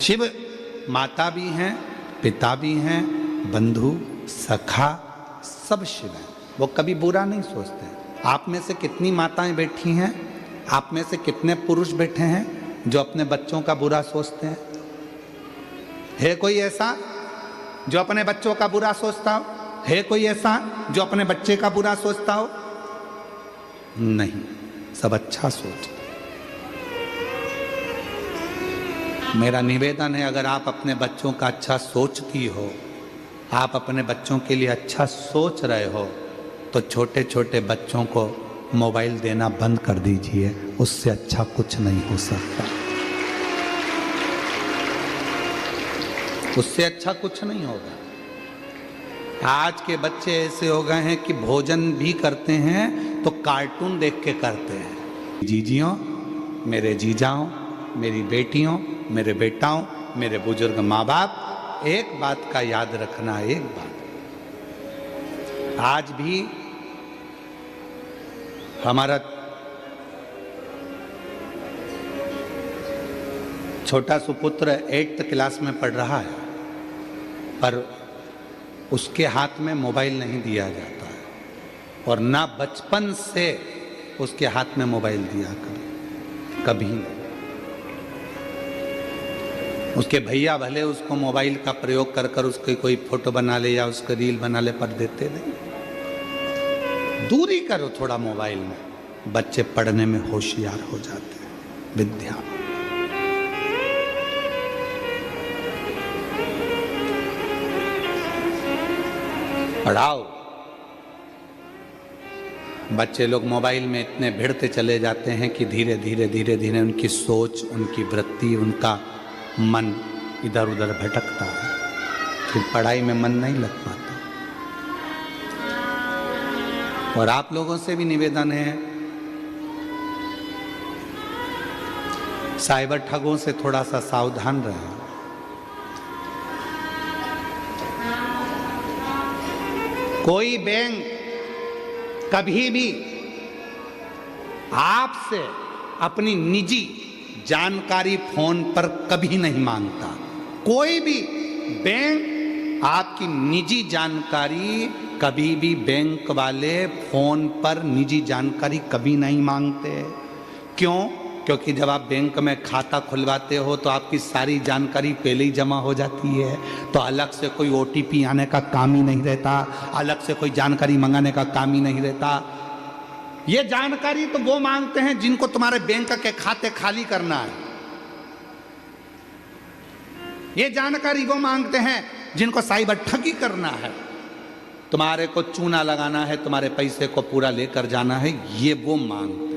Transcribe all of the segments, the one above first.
शिव माता भी हैं, पिता भी हैं, बंधु सखा सब शिव हैं। वो कभी बुरा नहीं सोचते। आप में से कितनी माताएं बैठी हैं, आप में से कितने पुरुष बैठे हैं जो अपने बच्चों का बुरा सोचते हैं? है कोई ऐसा जो अपने बच्चों का बुरा सोचता हो? है कोई ऐसा जो अपने बच्चे का बुरा सोचता हो? नहीं, सब अच्छा सोचते। मेरा निवेदन है, अगर आप अपने बच्चों का अच्छा सोचती हो, आप अपने बच्चों के लिए अच्छा सोच रहे हो, तो छोटे छोटे बच्चों को मोबाइल देना बंद कर दीजिए। उससे अच्छा कुछ नहीं हो सकता। उससे अच्छा कुछ नहीं होगा। आज के बच्चे ऐसे हो गए हैं कि भोजन भी करते हैं तो कार्टून देख के करते हैं। जीजियों, मेरे जीजाओं, मेरी बेटियों, मेरे बेटाओं, मेरे बुजुर्ग माँ बाप, एक बात का याद रखना। एक बात, आज भी हमारा छोटा सुपुत्र 8th क्लास में पढ़ रहा है, पर उसके हाथ में मोबाइल नहीं दिया जाता है, और ना बचपन से उसके हाथ में मोबाइल दिया कभी नहीं। उसके भैया भले उसको मोबाइल का प्रयोग कर कर उसकी कोई फोटो बना ले या उसका रील बना ले, पर देते नहीं। दूरी करो थोड़ा मोबाइल में, बच्चे पढ़ने में होशियार हो जाते हैं। विद्या पढ़ाओ। बच्चे लोग मोबाइल में इतने भिड़ते चले जाते हैं कि धीरे धीरे धीरे धीरे उनकी सोच, उनकी वृत्ति, उनका मन इधर उधर भटकता है, फिर पढ़ाई में मन नहीं लग पाता। और आप लोगों से भी निवेदन है, साइबर ठगों से थोड़ा सा सावधान रहें। कोई बैंक कभी भी आपसे अपनी निजी जानकारी फोन पर कभी नहीं मांगता। कोई भी बैंक आपकी निजी जानकारी, कभी भी बैंक वाले फोन पर निजी जानकारी कभी नहीं मांगते। क्यों? क्योंकि जब आप बैंक में खाता खुलवाते हो तो आपकी सारी जानकारी पहले ही जमा हो जाती है, तो अलग से कोई OTP आने का काम ही नहीं रहता, अलग से कोई जानकारी मंगाने का काम ही नहीं रहता। ये जानकारी तो वो मांगते हैं जिनको तुम्हारे बैंक के खाते खाली करना है। ये जानकारी वो मांगते हैं जिनको साइबर ठगी करना है, तुम्हारे को चूना लगाना है, तुम्हारे पैसे को पूरा लेकर जाना है, ये वो मांगते हैं।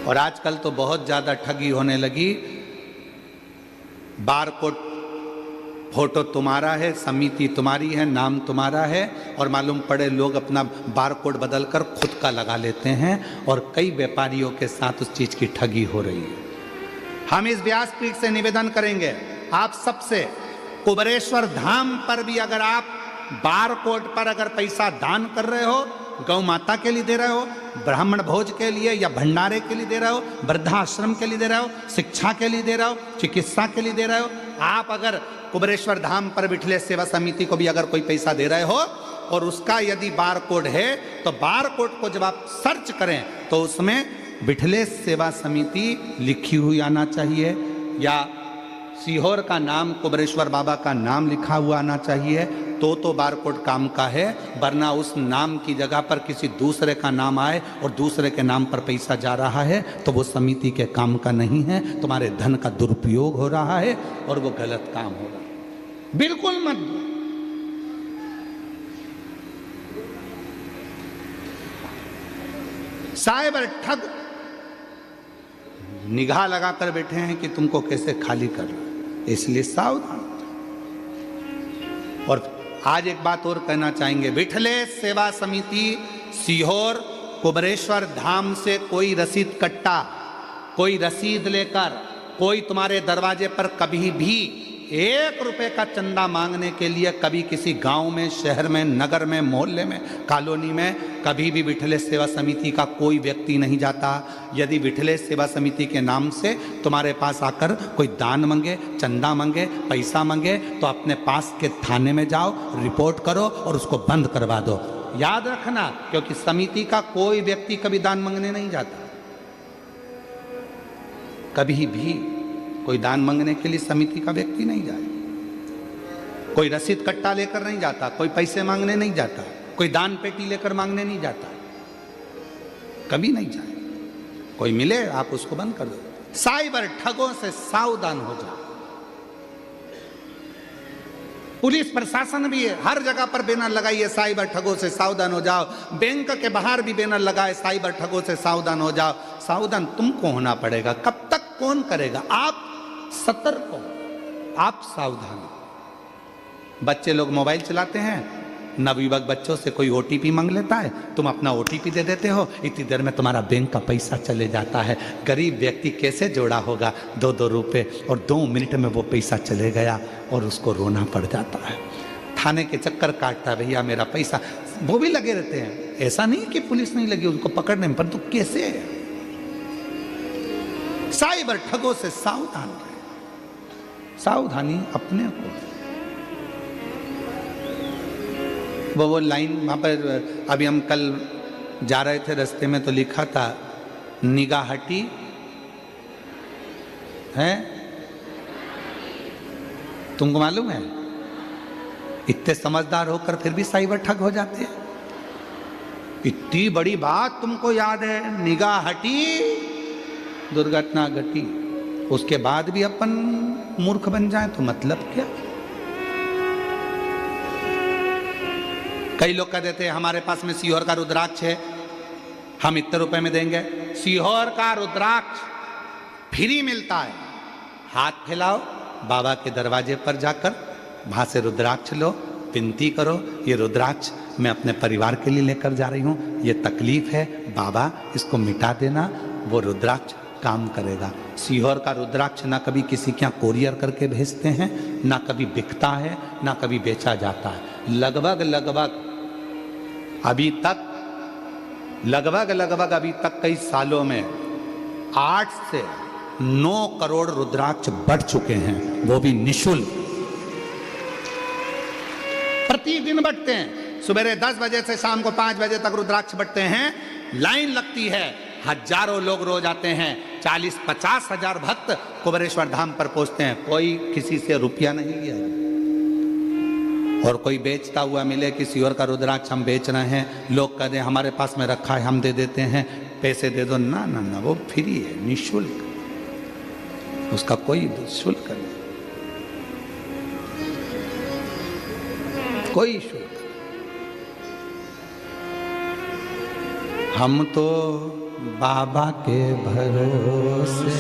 और आजकल तो बहुत ज्यादा ठगी होने लगी। बारकोड फोटो तुम्हारा है, समिति तुम्हारी है, नाम तुम्हारा है, और मालूम पड़े लोग अपना बारकोड बदलकर खुद का लगा लेते हैं, और कई व्यापारियों के साथ उस चीज की ठगी हो रही है। हम इस व्यासपीठ से निवेदन करेंगे आप सबसे, कुबेरेश्वर धाम पर भी अगर आप बारकोड पर अगर पैसा दान कर रहे हो, गौ माता के लिए दे रहे हो, ब्राह्मण भोज के लिए या भंडारे के लिए दे रहे हो, वृद्धाश्रम के लिए दे रहे हो, शिक्षा के लिए दे रहे हो, चिकित्सा के लिए दे रहे हो, आप अगर कुबेरेश्वर धाम पर बिठले सेवा समिति को भी अगर कोई पैसा दे रहे हो और उसका यदि बारकोड है, तो बारकोड को जब आप सर्च करें तो उसमें बिठले सेवा समिति लिखी हुई आना चाहिए, या सीहोर का नाम, कुबेरेश्वर बाबा का नाम लिखा हुआ आना चाहिए, तो बारकोड काम का है। वरना उस नाम की जगह पर किसी दूसरे का नाम आए और दूसरे के नाम पर पैसा जा रहा है, तो वो समिति के काम का नहीं है, तुम्हारे धन का दुरुपयोग हो रहा है और वो गलत काम हो रहा है। बिल्कुल मत दो। साइबर ठग निगाह लगाकर बैठे हैं कि तुमको कैसे खाली करना, इसलिए सावधान। और आज एक बात और कहना चाहेंगे, बिठले सेवा समिति सीहोर कुबेरेश्वर धाम से कोई रसीद कट्टा, कोई रसीद लेकर कोई तुम्हारे दरवाजे पर कभी भी 1 रुपए का चंदा मांगने के लिए कभी किसी गांव में, शहर में, नगर में, मोहल्ले में, कॉलोनी में कभी भी विठलेश सेवा समिति का कोई व्यक्ति नहीं जाता। यदि विठलेश सेवा समिति के नाम से तुम्हारे पास आकर कोई दान मांगे, चंदा मांगे, पैसा मांगे, तो अपने पास के थाने में जाओ, रिपोर्ट करो और उसको बंद करवा दो। याद रखना, क्योंकि समिति का कोई व्यक्ति कभी दान मांगने नहीं जाता। कभी भी कोई दान मांगने के लिए समिति का व्यक्ति नहीं जाए। कोई रसीद कट्टा लेकर नहीं जाता, कोई पैसे मांगने नहीं जाता, कोई दान पेटी लेकर मांगने नहीं जाता, कभी नहीं जाए। कोई मिले आप उसको बंद कर दो। साइबर ठगों से सावधान हो जाओ। पुलिस प्रशासन भी है, हर जगह पर बैनर लगाइए, साइबर ठगों से सावधान हो जाओ। बैंक के बाहर भी बैनर लगाए, साइबर ठगों से सावधान हो जाओ। सावधान तुमको होना पड़ेगा। कब तक कौन करेगा? आप सतर्क हो, आप सावधान हो। बच्चे लोग मोबाइल चलाते हैं, नवयुवक बच्चों से कोई ओटीपी मांग लेता है, तुम अपना ओटीपी दे देते हो, इतनी देर में तुम्हारा बैंक का पैसा चले जाता है। गरीब व्यक्ति कैसे जोड़ा होगा 2-2 रुपए, और 2 मिनट में वो पैसा चले गया और उसको रोना पड़ जाता है, थाने के चक्कर काटता है, भैया मेरा पैसा। वो भी लगे रहते हैं, ऐसा नहीं कि पुलिस नहीं लगी उनको पकड़ने में, परंतु कैसे? साइबर ठगों से सावधान रहे। सावधानी अपने को। वो लाइन वहां पर अभी हम कल जा रहे थे, रास्ते में तो लिखा था निगाह हटी है। तुमको मालूम है? इतने समझदार होकर फिर भी साइबर ठग हो जाते हैं। इतनी बड़ी बात तुमको याद है, निगाह हटी दुर्घटना घटी, उसके बाद भी अपन मूर्ख बन जाए तो मतलब क्या? कई लोग कह देते हैं हमारे पास में सीहोर का रुद्राक्ष है, हम इतने रुपए में देंगे। सीहोर का रुद्राक्ष फ्री मिलता है। हाथ फैलाओ, बाबा के दरवाजे पर जाकर वहां से रुद्राक्ष लो, विनती करो, ये रुद्राक्ष मैं अपने परिवार के लिए लेकर जा रही हूँ, ये तकलीफ है बाबा, इसको मिटा देना। वो रुद्राक्ष काम करेगा। सीहोर का रुद्राक्ष ना कभी किसी के यहाँ कोरियर करके भेजते हैं, ना कभी बिकता है, ना कभी बेचा जाता है। लगभग अभी तक कई सालों में 8 से 9 करोड़ रुद्राक्ष बढ़ चुके हैं, वो भी निःशुल्क। प्रतिदिन बढ़ते हैं। सुबह 10 बजे से शाम को 5 बजे तक रुद्राक्ष बढ़ते हैं। लाइन लगती है, हजारों लोग रोज आते हैं। 40-50 हजार भक्त कुबेरेश्वर धाम पर पहुंचते हैं। कोई किसी से रुपया नहीं लिया। और कोई बेचता हुआ मिले कि सीहोर का रुद्राक्ष हम बेच रहे हैं, लोग कहते हैं हमारे पास में रखा है, हम दे देते हैं, पैसे दे दो। ना ना ना, वो फ्री है, निःशुल्क, उसका कोई शुल्क नहीं, कोई शुल्क। हम तो बाबा के भरोसे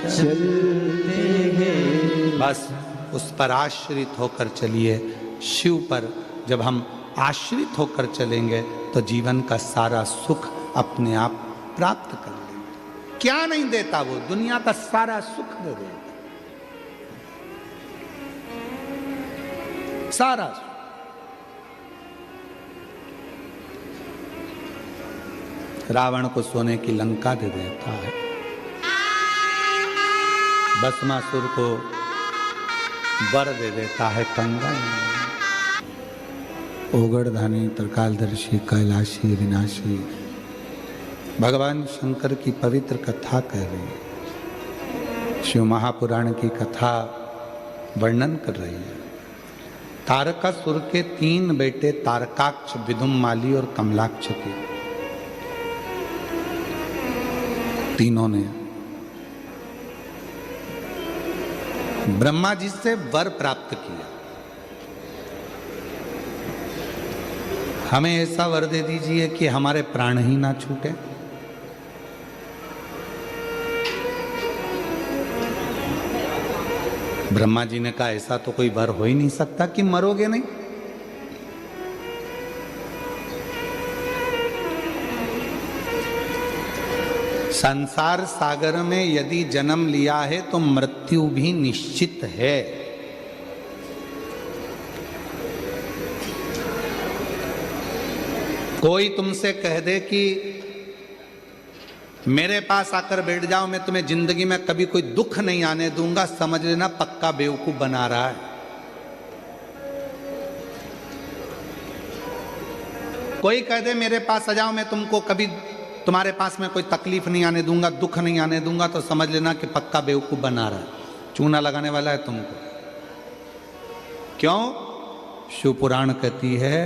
चलते हैं, बस उस पर आश्रित होकर चलिए। शिव पर जब हम आश्रित होकर चलेंगे तो जीवन का सारा सुख अपने आप प्राप्त कर लेंगे। क्या नहीं देता वो? दुनिया का सारा सुख दे देगा, सारा सुख। रावण को सोने की लंका दे देता है, भस्मासुर को वर दे देता है कंगन। ओगड़धानी, त्रिकालदर्शी, कैलाशी, विनाशी भगवान शंकर की पवित्र कथा कह रही है, शिव महापुराण की कथा वर्णन कर रही है। तारकासुर के 3 बेटे तारकाक्ष, विदुम्माली और कमलाक्ष के, तीनों ने ब्रह्मा जी से वर प्राप्त किया, हमें ऐसा वर दे दीजिए कि हमारे प्राण ही ना छूटे। ब्रह्मा जी ने कहा ऐसा तो कोई वर हो ही नहीं सकता कि मरोगे नहीं। संसार सागर में यदि जन्म लिया है तो मृत्यु भी निश्चित है। कोई तुमसे कह दे कि मेरे पास आकर बैठ जाओ, मैं तुम्हें जिंदगी में कभी कोई दुख नहीं आने दूंगा, समझ लेना पक्का बेवकूफ बना रहा है। कोई कह दे मेरे पास आ जाओ, मैं तुमको कभी तुम्हारे पास में कोई तकलीफ नहीं आने दूंगा, दुख नहीं आने दूंगा, तो समझ लेना कि पक्का बेवकूफ बना रहा है, चूना लगाने वाला है तुमको। क्यों? शिव पुराण कहती है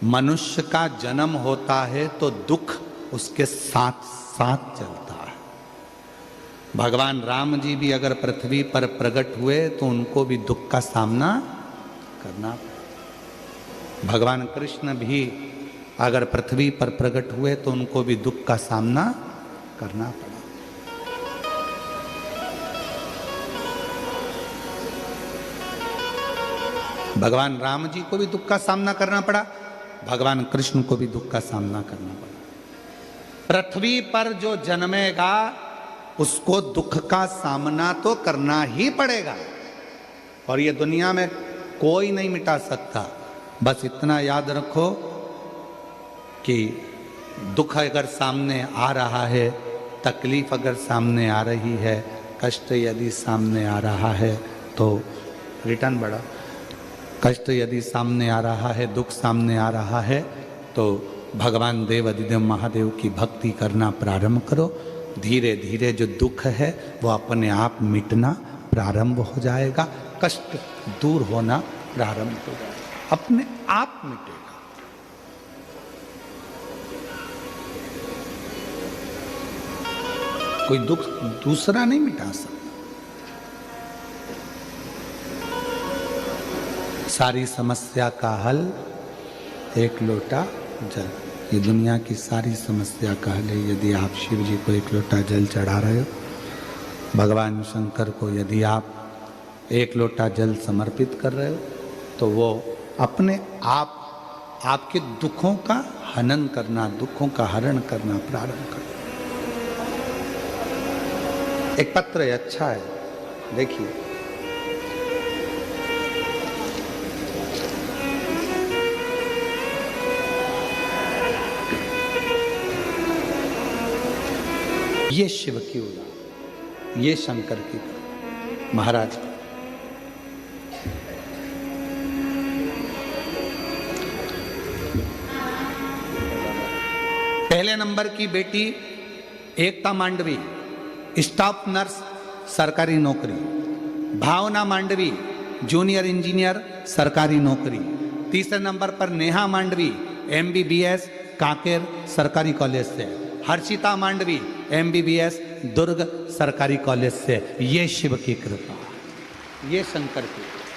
मनुष्य का जन्म होता है तो दुख उसके साथ साथ चलता है। भगवान राम जी भी अगर पृथ्वी पर प्रकट हुए तो उनको भी दुख का सामना करना पड़ा। भगवान कृष्ण भी अगर पृथ्वी पर प्रकट हुए तो उनको भी दुख का सामना करना पड़ा। भगवान राम जी को भी दुख का सामना करना पड़ा, भगवान कृष्ण को भी दुख का सामना करना पड़ा। पृथ्वी पर जो जन्मेगा उसको दुख का सामना तो करना ही पड़ेगा, और ये दुनिया में कोई नहीं मिटा सकता। बस इतना याद रखो कि दुख अगर सामने आ रहा है, तकलीफ अगर सामने आ रही है, कष्ट यदि सामने आ रहा है तो रिटर्न बढ़ा, कष्ट यदि सामने आ रहा है, दुख सामने आ रहा है, तो भगवान देव अधिदेव महादेव की भक्ति करना प्रारंभ करो। धीरे धीरे जो दुख है वो अपने आप मिटना प्रारंभ हो जाएगा, कष्ट दूर होना प्रारंभ हो जाएगा, अपने आप मिटेगा। कोई दुख दूसरा नहीं मिटा सकता। सारी समस्या का हल एक लोटा जल। ये दुनिया की सारी समस्या का हल है। यदि आप शिव जी को एक लोटा जल चढ़ा रहे हो, भगवान शंकर को यदि आप एक लोटा जल समर्पित कर रहे हो, तो वो अपने आप आपके दुखों का हनन करना, दुखों का हरण करना प्रारंभ कर। एक पत्र है, अच्छा है, देखिए। ये शिव की उदाहरण, ये शंकर की महाराज। पहले नंबर की बेटी एकता मांडवी, स्टाफ नर्स, सरकारी नौकरी। भावना मांडवी, जूनियर इंजीनियर, सरकारी नौकरी। तीसरे नंबर पर नेहा मांडवी, MBBS, कांकेर सरकारी कॉलेज से। हर्षिता मांडवी, MBBS, दुर्ग सरकारी कॉलेज से। ये शिव की कृपा, ये शंकर की कृपा।